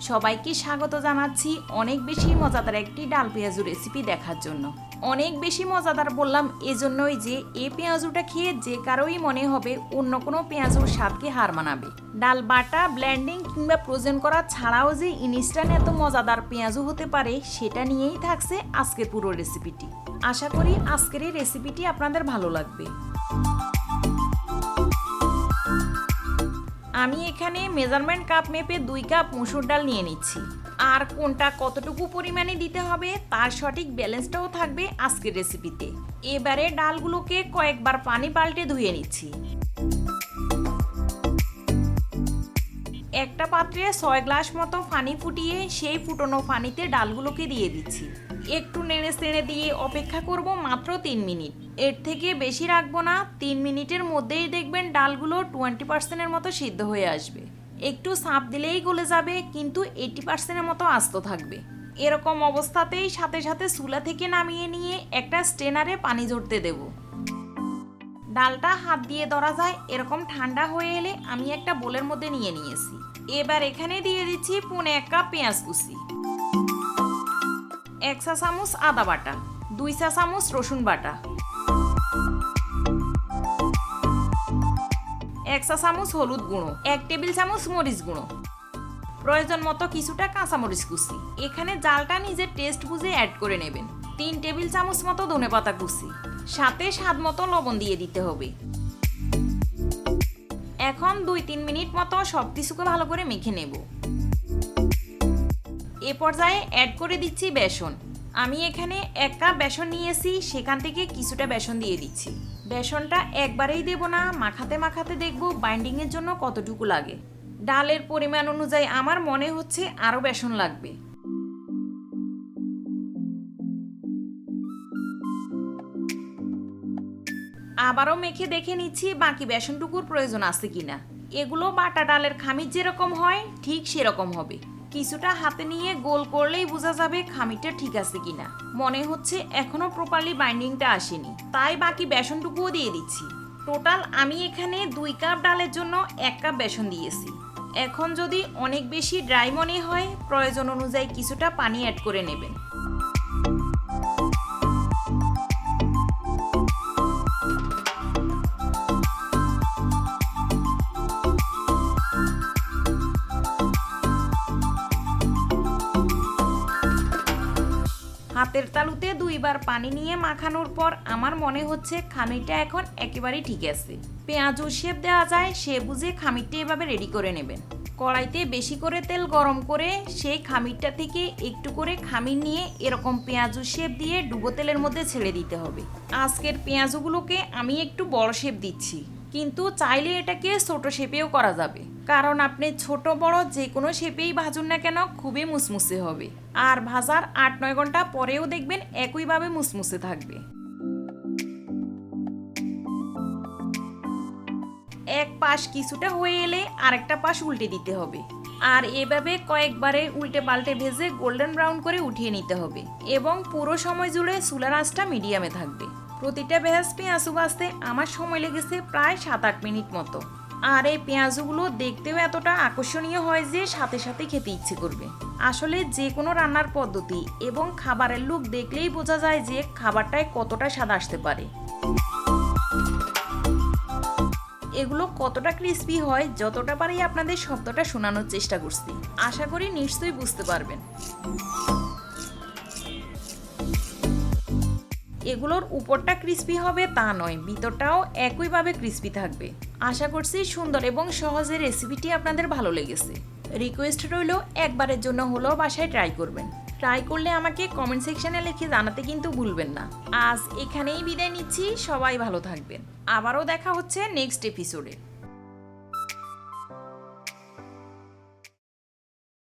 সবাইকে স্বাগত জানাচ্ছি অনেক বেশি মজাদার একটি ডাল পেঁয়াজু রেসিপি দেখার জন্য। অনেক বেশি মজাদার বললাম এজন্যই যে এই পেঁয়াজুটা খেয়ে যে কারোই মনে হবে অন্য কোনো পেঁয়াজুর স্বাদকে হার মানাবে। ডাল বাটা, ব্লেন্ডিং কিংবা ফ্রোজেন করা ছাড়াও যে ইনস্ট্যান্ট এত মজাদার পেঁয়াজু হতে পারে সেটা নিয়েই থাকছে আজকের পুরো রেসিপিটি। আশা করি আজকের এই রেসিপিটি আপনাদের ভালো লাগবে। আমি এখানে মেজারমেন্ট কাপ মেপে 2 কাপ মসুর ডাল নিয়ে নিচ্ছি। আর কোনটা কতটুকু পরিমাণে দিতে হবে তার সঠিক ব্যালেন্সটাও থাকবে আজকের রেসিপিতে। এবারে ডালগুলোকে কয়েকবার পানি পাল্টে ধুয়ে নিচ্ছি। একটা পাত্রে 6 গ্লাস মতো পানি ফুটিয়ে সেই ফুটানো পানিতে ডালগুলোকে দিয়ে দিচ্ছি। একটু নেড়ে চেড়ে দিয়ে অপেক্ষা করব মাত্র 3 মিনিট। এর থেকে বেশি রাখবো না। 3 মিনিটের মধ্যেই দেখবেন ডালগুলো 20%-এর মতো সিদ্ধ হয়ে আসবে। একটু চাপ দিলেই গলে যাবে, কিন্তু 80%-এর মতো আস্ত থাকবে। এরকম অবস্থাতেই সাথে সাথে চুলা থেকে নামিয়ে নিয়ে একটা স্ট্রেনারে পানি ঝরতে দেব। ডালটা হাত দিয়ে ধরা যায় এরকম ঠান্ডা হয়ে এলে আমি একটা বোলের মধ্যে নিয়ে নিয়েছি। এবার এখানে দিয়ে দিচ্ছি 1.5 কাপ পেঁয়াজ কুচি, 1 চা চামচ আদা বাটা, 2 চা চামচ রসুন বাটা, 1 চা চামচ হলুদ গুঁড়ো, 1 টেবিল চামচ মরিচ গুঁড়ো, প্রয়োজন মতো কিছুটা কাঁচামরিচ কুচি। এখানে জালটা নিজের টেস্ট বুঝে অ্যাড করে নেবেন। 3 টেবিল চামচ মতো ধনেপাতা কুচি, সাথে স্বাদ মতো লবণ দিয়ে দিতে হবে। এখন 2-3 মিনিট মতো সব কিছুকে ভালো করে মেখে নেব। এ পর্যায়ে অ্যাড করে দিচ্ছি বেসন। আমি এখানে 1 কাপ বেসন নিয়েছি, সেখান থেকে কিছুটা বেসন দিয়ে দিচ্ছি। বেসনটা একবারেই দেব না, মাখাতে মাখাতে দেখব বাইন্ডিংয়ের জন্য কতটুকু লাগে। ডালের পরিমাণ অনুযায়ী আমার মনে হচ্ছে আরও বেসন লাগবে। আবারও মেখে দেখে নিচ্ছি বাকি বেসনটুকুর প্রয়োজন আছে কিনা। এগুলো বাটা ডালের খামির যেরকম হয় ঠিক সেরকম হবে। কিছুটা হাতে নিয়ে গোল করলেই বোঝা যাবে খামিরটা ঠিক আছে কিনা। মনে হচ্ছে এখনো প্রপারলি বাইন্ডিংটা আসেনি, তাই বাকি বেসনটুকুও দিয়ে দিচ্ছি। টোটাল আমি এখানে 2 কাপ ডালের জন্য 1 কাপ বেসন দিয়েছি। এখন যদি অনেক বেশি ড্রাই মনে হয় প্রয়োজন অনুযায়ী কিছুটা পানি অ্যাড করে নেবেন। হাতের তালুতে 2 বার পানি নিয়ে মাখানোর পর আমার মনে হচ্ছে খামিরটা এখন একেবারেই ঠিক আছে। পেঁয়াজু শেপ দেওয়া যায় সে বুঝে খামিরটা এভাবে রেডি করে নেবেন। কড়াইতে বেশি করে তেল গরম করে সেই খামিরটা থেকে একটু করে খামির নিয়ে এরকম পেঁয়াজু শেপ দিয়ে ডুবো তেলের মধ্যে ছেড়ে দিতে হবে। আজকের পেঁয়াজুগুলোকে আমি একটু বড় শেপ দিচ্ছি, কিন্তু চাইলে এটাকে ছোট শেপেও করা যাবে, কারণ আপনি ছোট বড় যে কোনো শেপেই ভাজুন না কেন খুবই মুসমুসে হবে। আর ভাজার 8-9 ঘন্টা পরেও দেখবেন একইভাবে মুসমুসে থাকবে। এক পাশ কিছুটা হয়ে এলে আরেকটা পাশ উল্টে দিতে হবে। আর এভাবে কয়েকবারে উল্টে পাল্টে ভেজে গোল্ডেন ব্রাউন করে উঠিয়ে নিতে হবে, এবং পুরো সময় জুড়ে চুলার আঁচটা মিডিয়ামে থাকবে। প্রতিটা ভেজ পেঁয়াজু ভাজতে আমার সময় লেগেছে প্রায় 7-8 মিনিট মতো। আর এই পেঁয়াজুগুলো দেখতেও এতটা আকর্ষণীয় হয় যে সাথে সাথে খেতে ইচ্ছে করবে। আসলে যে কোনো রান্নার পদ্ধতি এবং খাবারের লুক দেখলেই বোঝা যায় যে খাবারটায় কতটা স্বাদ আসতে পারে। এগুলো কতটা ক্রিস্পি হয় যতটা পারি আপনাদের শব্দটা শোনানোর চেষ্টা করছি। আশা করি নিশ্চয়ই বুঝতে পারবেন। এগুলোর উপরটা ক্রিস্পি হবে তা নয়, ভিতরটাও একইভাবে ক্রিস্পি থাকবে। আশা করছি সুন্দর এবং সহজে রেসিপিটি আপনাদের ভালো লেগেছে। রিকোয়েস্ট রইল একবারের জন্য হলেও বাসায় ট্রাই করবেন। ট্রাই করলে আমাকে কমেন্ট সেকশনে লিখে জানাতে কিন্তু ভুলবেন না। আজ এখানেই বিদায় নিচ্ছি, সবাই ভালো থাকবেন। আবারও দেখা হচ্ছে নেক্সট এপিসোডে।